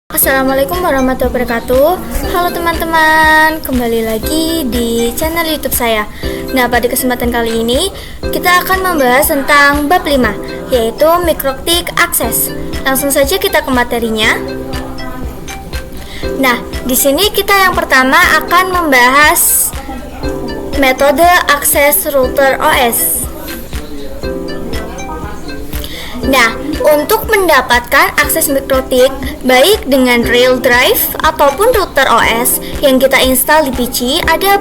Assalamualaikum warahmatullahi wabarakatuh. Halo teman-teman, kembali lagi di channel YouTube saya. Nah, pada kesempatan kali ini kita akan membahas tentang bab 5, yaitu Mikrotik Akses. Langsung saja kita ke materinya. Nah, di sini kita yang pertama akan membahas metode akses router OS. Nah, untuk mendapatkan akses mikrotik baik dengan real drive ataupun router OS yang kita install di PC, ada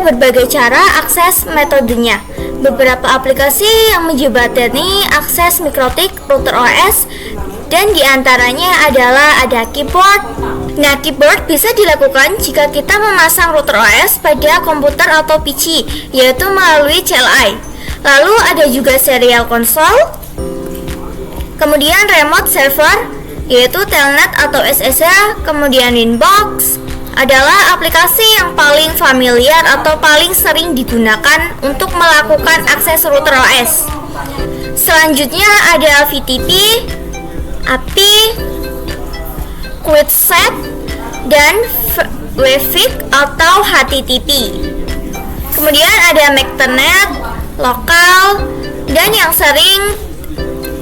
berbagai cara akses metodenya. Beberapa aplikasi yang menjembatani akses mikrotik router OS, dan diantaranya adalah ada keyboard. Nah, keyboard bisa dilakukan jika kita memasang router OS pada komputer atau PC, yaitu melalui CLI. Lalu ada juga serial console. Kemudian remote server, yaitu telnet atau SSH. Kemudian Winbox adalah aplikasi yang paling familiar atau paling sering digunakan untuk melakukan akses router OS. Selanjutnya ada VTP, API, QuickSet, dan WFIC atau HTTP. Kemudian ada MAC-Ethernet, lokal,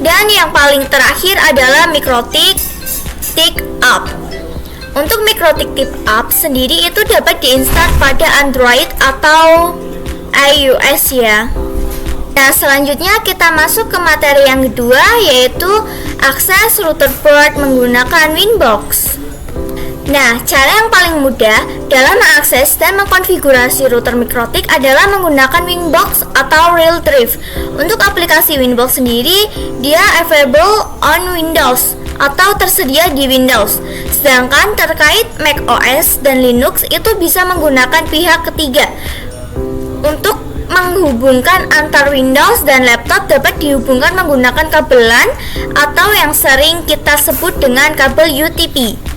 dan yang paling terakhir adalah Mikrotik Up. Untuk Mikrotik Up sendiri itu dapat diinstal pada Android atau iOS ya. Nah, selanjutnya kita masuk ke materi yang kedua, yaitu akses router port menggunakan Winbox. Nah, cara yang paling mudah dalam mengakses dan mengkonfigurasi router mikrotik adalah menggunakan Winbox atau Real Drive. Untuk aplikasi Winbox sendiri, dia available on Windows atau tersedia di Windows. Sedangkan terkait Mac OS dan Linux itu bisa menggunakan pihak ketiga. Untuk menghubungkan antar Windows dan laptop dapat dihubungkan menggunakan kabel LAN atau yang sering kita sebut dengan kabel UTP.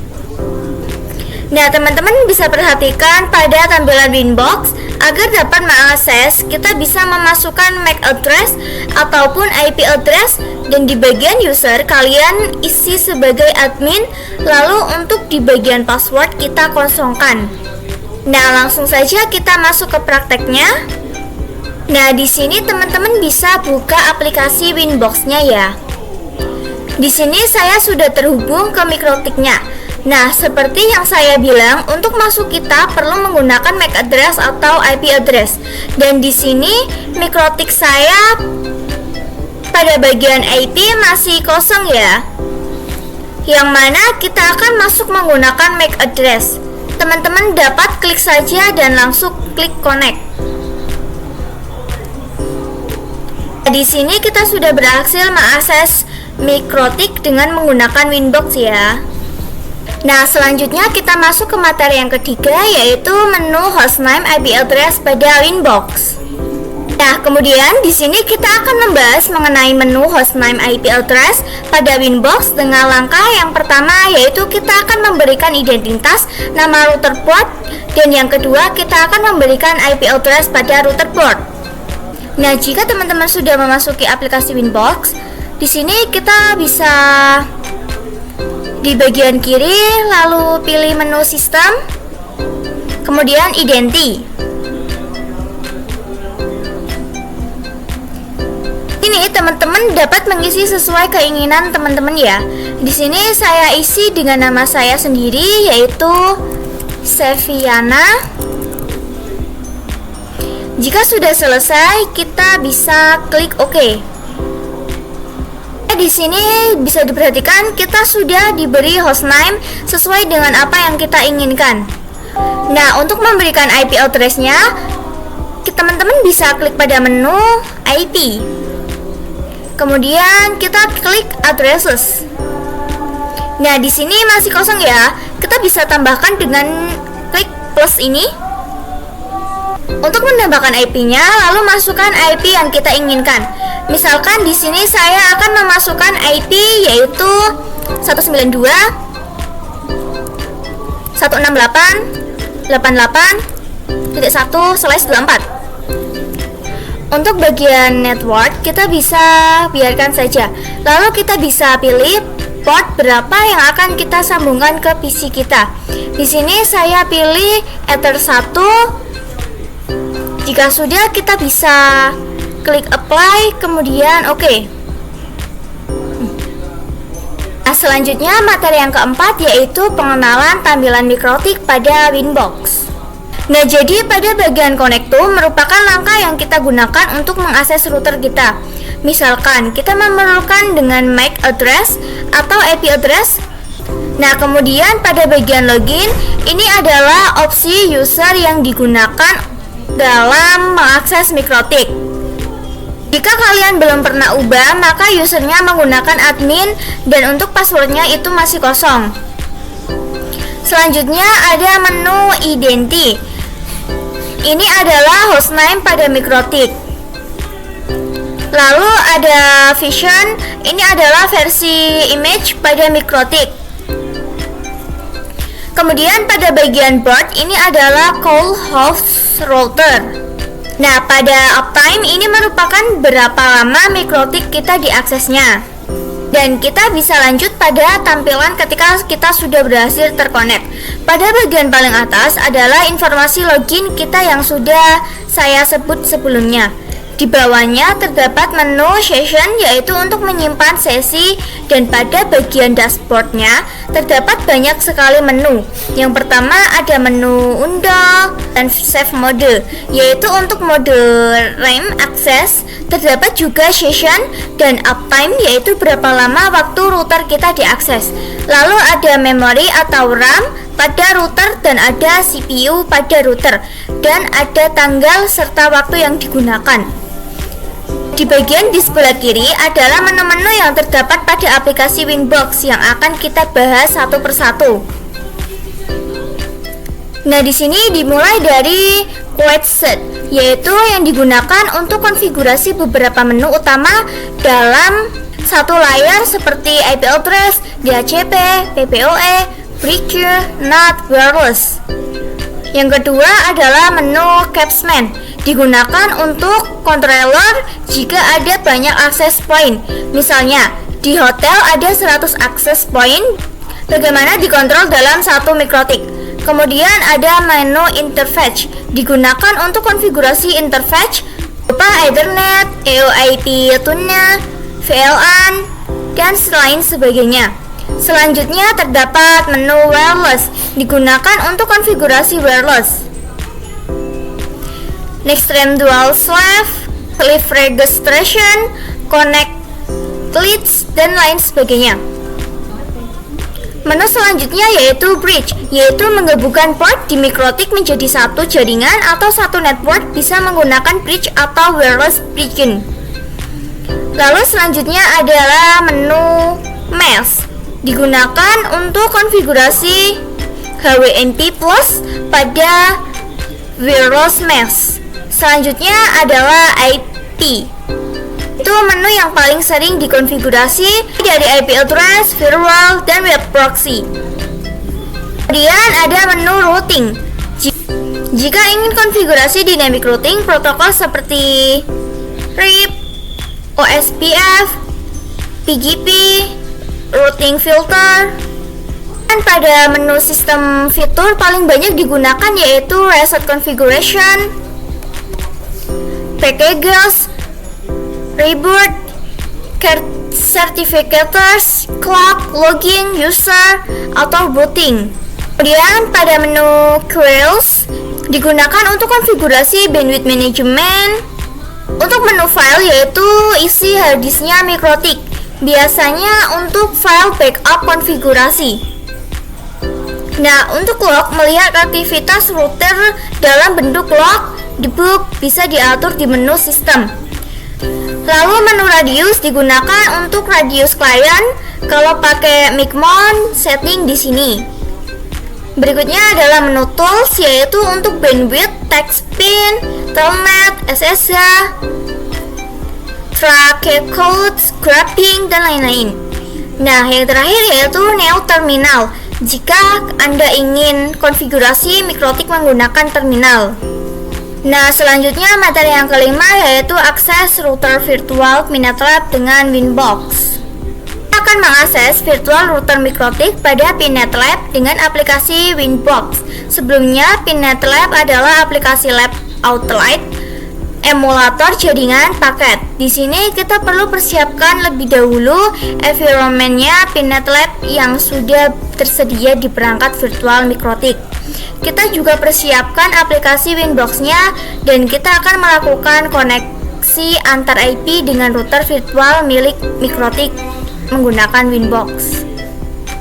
Nah, teman-teman bisa perhatikan pada tampilan Winbox. Agar dapat mengakses, kita bisa memasukkan MAC address ataupun IP address, dan di bagian user kalian isi sebagai admin. Lalu untuk di bagian password kita kosongkan. Nah, langsung saja kita masuk ke prakteknya. Nah, di sini teman-teman bisa buka aplikasi Winbox-nya ya. Di sini saya sudah terhubung ke mikrotiknya. Nah, seperti yang saya bilang, untuk masuk kita perlu menggunakan MAC address atau IP address. Dan di sini mikrotik saya pada bagian IP masih kosong ya. Yang mana kita akan masuk menggunakan MAC address. Teman-teman dapat klik saja dan langsung klik connect. Di sini kita sudah berhasil mengakses mikrotik dengan menggunakan Winbox ya. Nah, selanjutnya kita masuk ke materi yang ketiga, yaitu menu hostname IP address pada Winbox. Nah, kemudian di sini kita akan membahas mengenai menu hostname IP address pada Winbox dengan langkah yang pertama, yaitu kita akan memberikan identitas nama router port, dan yang kedua kita akan memberikan IP address pada router port. Nah, jika teman-teman sudah memasuki aplikasi Winbox, di sini kita bisa di bagian kiri, lalu pilih menu sistem, kemudian identi. Ini teman-teman dapat mengisi sesuai keinginan teman-teman ya. Di sini saya isi dengan nama saya sendiri, yaitu Seviana. Jika sudah selesai, kita bisa klik OK. Di sini bisa diperhatikan kita sudah diberi hostname sesuai dengan apa yang kita inginkan. Nah, untuk memberikan IP address-nya, teman-teman bisa klik pada menu IP. Kemudian kita klik addresses. Nah, di sini masih kosong ya. Kita bisa tambahkan dengan klik plus ini. Untuk menambahkan IP-nya, lalu masukkan IP yang kita inginkan. Misalkan di sini saya akan memasukkan IP yaitu 192.168.1/24. Untuk bagian network kita bisa biarkan saja. Lalu kita bisa pilih port berapa yang akan kita sambungkan ke PC kita. Di sini saya pilih Ether 1. Jika sudah, kita bisa klik apply, kemudian oke. Nah, selanjutnya materi yang keempat yaitu pengenalan tampilan mikrotik pada Winbox. Nah, jadi pada bagian konektor merupakan langkah yang kita gunakan untuk mengakses router kita. Misalkan kita memerlukan dengan MAC address atau IP address. Nah, kemudian pada bagian login, ini adalah opsi user yang digunakan dalam mengakses mikrotik. Jika kalian belum pernah ubah, maka usernya menggunakan admin dan untuk passwordnya itu masih kosong. Selanjutnya ada menu identi. Ini adalah hostname pada mikrotik. Lalu ada vision, ini adalah versi image pada mikrotik. Kemudian pada bagian board, ini adalah call host router. Nah, pada uptime ini merupakan berapa lama mikrotik kita diaksesnya. Dan kita bisa lanjut pada tampilan ketika kita sudah berhasil terkonek. Pada bagian paling atas adalah informasi login kita yang sudah saya sebut sebelumnya. Di bawahnya terdapat menu session yaitu untuk menyimpan sesi, dan pada bagian dashboardnya terdapat banyak sekali menu. Yang pertama ada menu undo dan save mode yaitu untuk mode RAM access. Terdapat juga session dan uptime yaitu berapa lama waktu router kita diakses. Lalu ada memory atau RAM pada router dan ada CPU pada router, dan ada tanggal serta waktu yang digunakan. Di bagian di sebelah kiri adalah menu-menu yang terdapat pada aplikasi Winbox yang akan kita bahas satu persatu. Nah, di sini dimulai dari Quick Set, yaitu yang digunakan untuk konfigurasi beberapa menu utama dalam satu layar seperti IP address, DHCP, PPOE, bridge, NAT, wireless. Yang kedua adalah menu Capsman, digunakan untuk controller jika ada banyak access point. Misalnya, di hotel ada 100 access point, bagaimana dikontrol dalam satu mikrotik. Kemudian ada menu interface, digunakan untuk konfigurasi interface berupa Ethernet, EOIP tuner, VLAN, dan lain sebagainya. Selanjutnya terdapat menu wireless, digunakan untuk konfigurasi wireless. Next RAM dual sleeve, sleeve registration, connect leads, dan lain sebagainya. Menu selanjutnya yaitu bridge, yaitu menggabungkan port di mikrotik menjadi satu jaringan atau satu network, bisa menggunakan bridge atau wireless bridging. Lalu selanjutnya adalah menu mesh, digunakan untuk konfigurasi HWMP plus pada wireless mesh. Selanjutnya adalah IP. Itu menu yang paling sering dikonfigurasi dari IP address, firewall, dan web proxy. Kemudian ada menu routing. Jika ingin konfigurasi dynamic routing, protokol seperti RIP, OSPF, PGP, routing filter. Dan pada menu sistem fitur paling banyak digunakan yaitu reset configuration, packages, reboot, certificators, clock, logging, user, atau booting. Kemudian pada menu queries digunakan untuk konfigurasi bandwidth management. Untuk menu file yaitu isi harddisknya mikrotik, biasanya untuk file backup konfigurasi. Nah, untuk log melihat aktivitas router dalam bentuk log, debug bisa diatur di menu sistem. Lalu menu radius digunakan untuk radius client. Kalau pakai Micmon, setting di sini. Berikutnya adalah menu tools, yaitu untuk bandwidth, text pin, telnet, SSH, track code, scrapping, dan lain-lain. Nah, yang terakhir yaitu neo terminal. Jika Anda ingin konfigurasi mikrotik menggunakan terminal. Nah, selanjutnya materi yang kelima yaitu akses router virtual MineTrap dengan Winbox. akan mengakses virtual router MikroTik pada PinNetLab dengan aplikasi Winbox. Sebelumnya, PinNetLab adalah aplikasi lab outlet emulator jaringan paket. Di sini kita perlu persiapkan lebih dahulu environment-nya PinNetLab yang sudah tersedia di perangkat virtual MikroTik. Kita juga persiapkan aplikasi Winbox-nya dan kita akan melakukan koneksi antar IP dengan router virtual milik MikroTik menggunakan Winbox.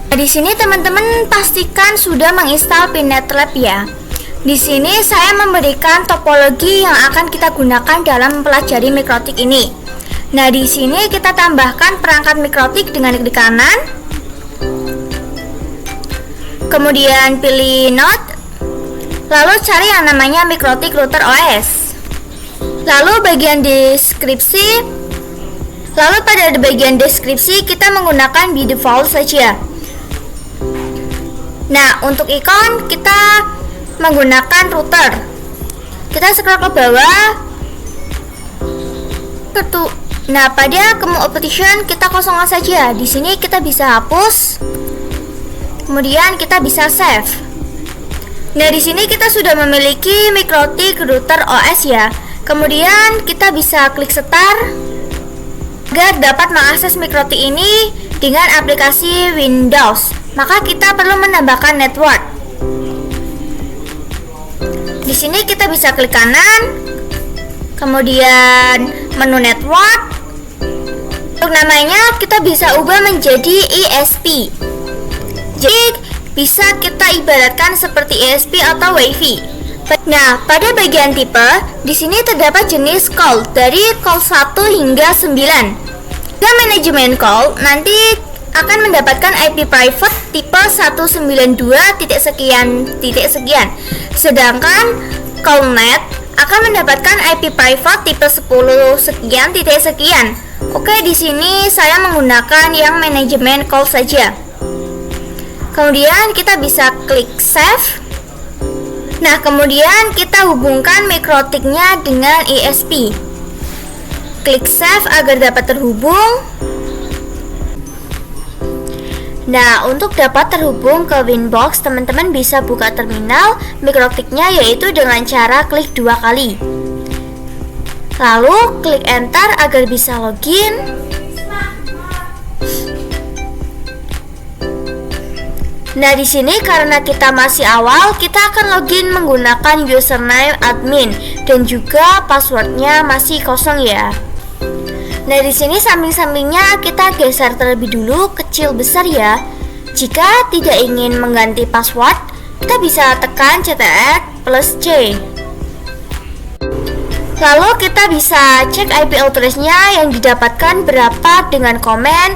Nah, di sini teman-teman pastikan sudah menginstal PinNetLab ya. Di sini saya memberikan topologi yang akan kita gunakan dalam mempelajari MikroTik ini. Nah, di sini kita tambahkan perangkat MikroTik dengan klik kanan. Kemudian pilih Node. Lalu cari yang namanya MikroTik Router OS. Lalu bagian deskripsi. Lalu pada bagian deskripsi kita menggunakan by default saja. Nah, untuk ikon kita menggunakan router. Kita scroll ke bawah. Nah, pada kemu option kita kosongkan saja. Di sini kita bisa hapus. Kemudian kita bisa save. Nah, di sini kita sudah memiliki MikroTik Router OS ya. Kemudian kita bisa klik start agar dapat mengakses MikroTik ini dengan aplikasi Windows. Maka kita perlu menambahkan network. Di sini kita bisa klik kanan, kemudian menu network. Untuk namanya kita bisa ubah menjadi ESP. Jadi bisa kita ibaratkan seperti ESP atau WiFi. Nah, pada bagian tipe, di sini terdapat jenis call dari call 1 hingga 9. Dan manajemen call nanti akan mendapatkan IP private tipe 192.sekian. Sedangkan callnet akan mendapatkan IP private tipe 10 sekian. Oke, di sini saya menggunakan yang manajemen call saja. Kemudian kita bisa klik save. Nah, kemudian kita hubungkan MikroTik-nya dengan ESP. Klik save agar dapat terhubung. Nah, untuk dapat terhubung ke Winbox, teman-teman bisa buka terminal MikroTik-nya yaitu dengan cara klik 2 kali. Lalu klik enter agar bisa login. Nah, di sini karena kita masih awal, kita akan login menggunakan username admin dan juga passwordnya masih kosong ya. Nah, di sini samping-sampingnya kita geser terlebih dulu kecil besar ya. Jika tidak ingin mengganti password, kita bisa tekan CTRL+C. Lalu kita bisa cek IP address-nya yang didapatkan berapa dengan komen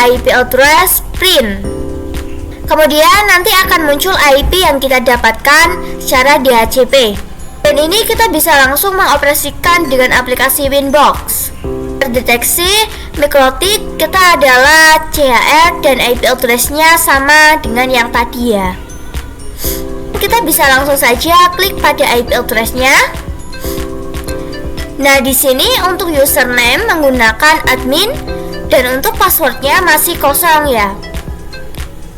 IP address print. Kemudian nanti akan muncul IP yang kita dapatkan secara DHCP. Dan ini kita bisa langsung mengoperasikan dengan aplikasi Winbox. Terdeteksi MikroTik kita adalah CHR dan IP address-nya sama dengan yang tadi ya. Kita bisa langsung saja klik pada IP address-nya. Nah, di sini untuk username menggunakan admin dan untuk passwordnya masih kosong ya.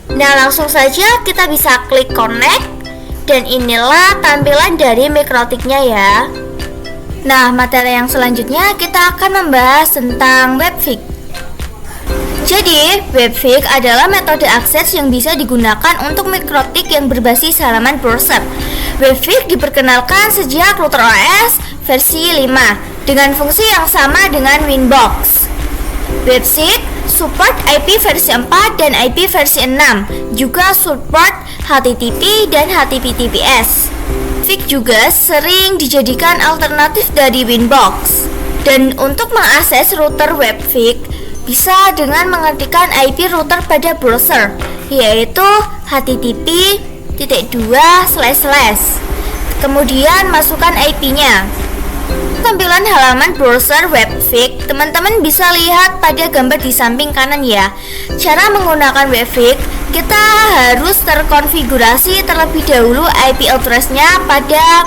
Nah, langsung saja kita bisa klik connect dan inilah tampilan dari MikroTik-nya ya. Nah, materi yang selanjutnya kita akan membahas tentang webfig. Jadi, webfig adalah metode akses yang bisa digunakan untuk MikroTik yang berbasis halaman browser. Webfig diperkenalkan sejak router OS versi 5 dengan fungsi yang sama dengan Winbox. Webfig support IP versi 4 dan IP versi 6, juga support HTTP dan HTTPS. Webfig juga sering dijadikan alternatif dari Winbox. Dan untuk mengakses router Webfig bisa dengan mengetikkan IP router pada browser, yaitu http://. Kemudian masukkan IP-nya. Tampilan halaman browser Webfig, teman-teman bisa lihat pada gambar di samping kanan ya. Cara menggunakan Webfig, kita harus terkonfigurasi terlebih dahulu IP address-nya pada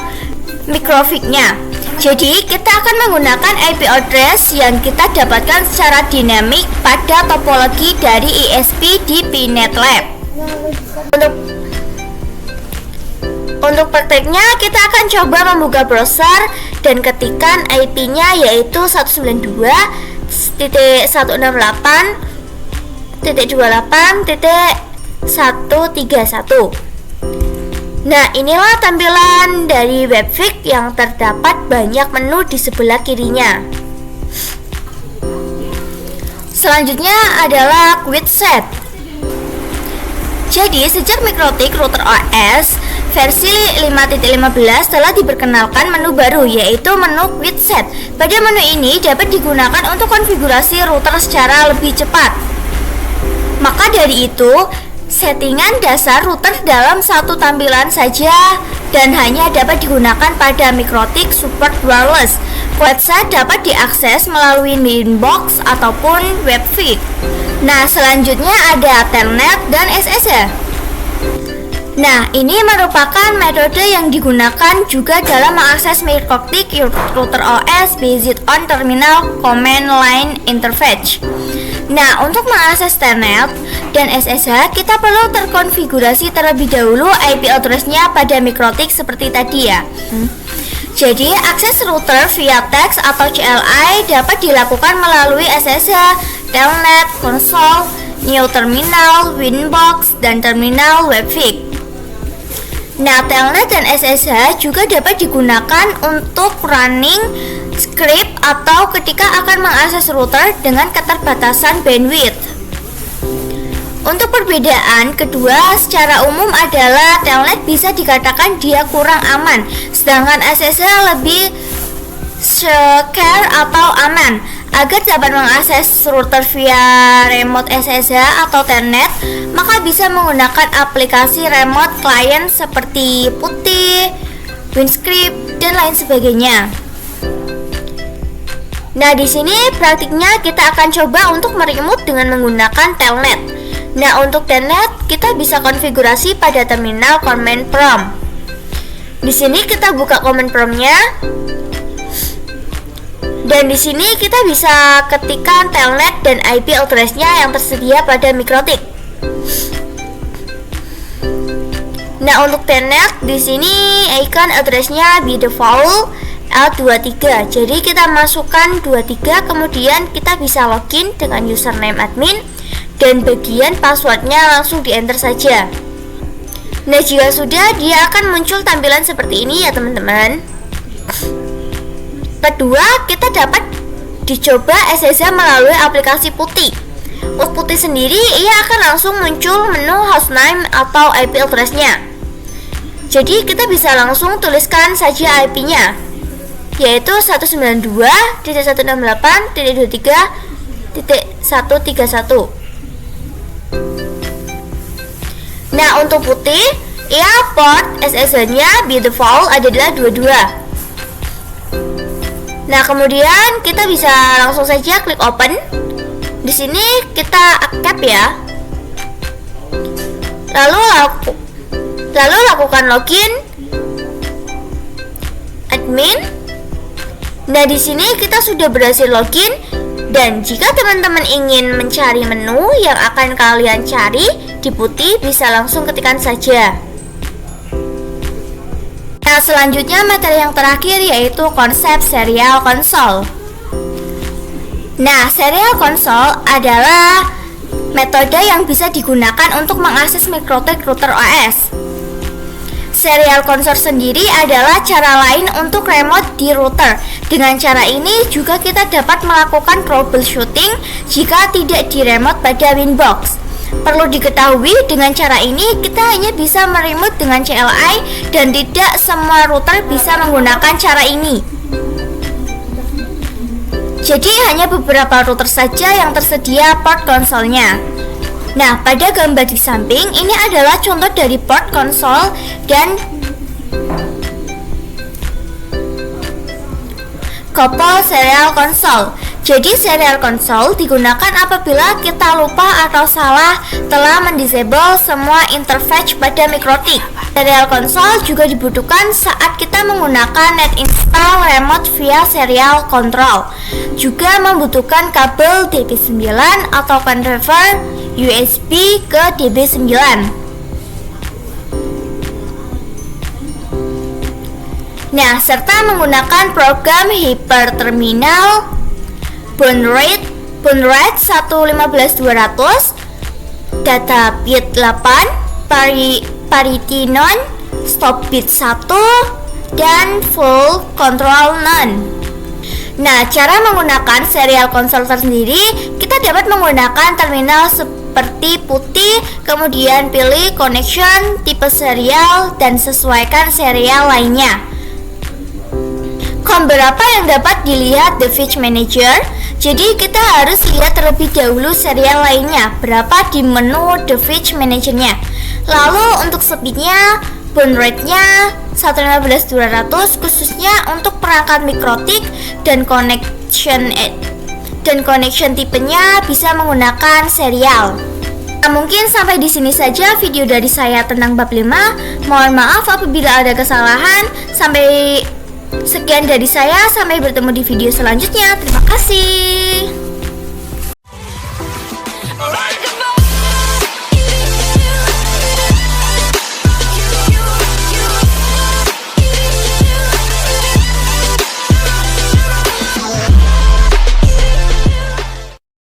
MikroFig-nya. Jadi kita akan menggunakan IP address yang kita dapatkan secara dinamik pada topologi dari ISP di PNetLab. Untuk prakteknya kita akan coba membuka browser dan ketikkan IP-nya yaitu 192.168.131. Nah, inilah tampilan dari Webfik yang terdapat banyak menu di sebelah kirinya. Selanjutnya adalah Quick Set. Jadi, sejak MikroTik Router OS versi 5.15 telah diperkenalkan menu baru yaitu menu Quick Set. Pada menu ini dapat digunakan untuk konfigurasi router secara lebih cepat. Maka dari itu, settingan dasar router dalam satu tampilan saja dan hanya dapat digunakan pada MikroTik Support Wireless. Quickset dapat diakses melalui Winbox ataupun Webfik. Nah, selanjutnya ada Telnet dan SSH. Nah, ini merupakan metode yang digunakan juga dalam mengakses MikroTik Router OS based on Terminal Command Line Interface. Nah, untuk mengakses Telnet dan SSH, kita perlu terkonfigurasi terlebih dahulu IP address-nya pada MikroTik seperti tadi ya. Jadi, akses router via text atau CLI dapat dilakukan melalui SSH, Telnet, konsol, New Terminal, Winbox, dan terminal Webfik. Nah, Telnet dan SSH juga dapat digunakan untuk running script atau ketika akan mengakses router dengan keterbatasan bandwidth. Untuk perbedaan kedua secara umum adalah Telnet bisa dikatakan dia kurang aman, sedangkan SSH lebih secure atau aman. Agar dapat mengakses router via remote SSH atau Telnet, maka bisa menggunakan aplikasi remote client seperti Putih, WinScript, dan lain sebagainya. Nah, di sini praktiknya kita akan coba untuk meremote dengan menggunakan Telnet. Nah, untuk Telnet kita bisa konfigurasi pada terminal command prompt. Di sini kita buka command prompt-nya. Dan di sini kita bisa ketikkan Telnet dan IP address-nya yang tersedia pada MikroTik. Nah, untuk Telnet di sini icon address-nya by default L23. Jadi kita masukkan 23, kemudian kita bisa login dengan username admin dan bagian passwordnya langsung di enter saja. Nah, jika sudah, dia akan muncul tampilan seperti ini ya teman-teman. Kedua, kita dapat dicoba SSH melalui aplikasi Putih. Untuk Putih sendiri, ia akan langsung muncul menu hostname atau IP address-nya. Jadi kita bisa langsung tuliskan saja IP-nya, yaitu 192.168.23.131. Nah, untuk Putih, ia port SSH-nya by default adalah 22. Nah, kemudian kita bisa langsung saja klik open. Di sini kita accept ya. Lalu lakukan login admin. Nah, di sini kita sudah berhasil login dan jika teman-teman ingin mencari menu yang akan kalian cari di Putih, bisa langsung ketikkan saja. Nah, selanjutnya materi yang terakhir yaitu konsep serial console. Nah, serial console adalah metode yang bisa digunakan untuk mengakses MikroTik Router OS. Serial console sendiri adalah cara lain untuk remote di router. Dengan cara ini juga kita dapat melakukan troubleshooting jika tidak di remote pada Winbox. Perlu diketahui, dengan cara ini kita hanya bisa meremote dengan CLI dan tidak semua router bisa menggunakan cara ini. Jadi hanya beberapa router saja yang tersedia port konsolnya. Nah, pada gambar di samping ini adalah contoh dari port konsol dan couple serial console. Jadi serial console digunakan apabila kita lupa atau salah telah mendisable semua interface pada mikrotik. Serial console juga dibutuhkan saat kita menggunakan net install remote via serial control. Juga membutuhkan kabel DB9 atau converter USB ke DB9. Nah, serta menggunakan program hyperterminal Bound rate 1.15.200, data bit 8, parity none, stop bit 1, dan full control none. Nah, cara menggunakan serial console tersendiri, kita dapat menggunakan terminal seperti putih, kemudian pilih connection, tipe serial, dan sesuaikan serial lainnya. Berapa yang dapat dilihat The Fetch Manager? Jadi kita harus lihat terlebih dahulu serial lainnya, berapa di menu The Fetch Manager-nya. Lalu untuk speednya, bound rate-nya 1.15.200 khususnya untuk perangkat mikrotik dan connection tipenya bisa menggunakan serial. Nah, mungkin sampai di sini saja video dari saya tentang bab 5. Mohon maaf apabila ada kesalahan. Sekian dari saya, sampai bertemu di video selanjutnya. Terima kasih.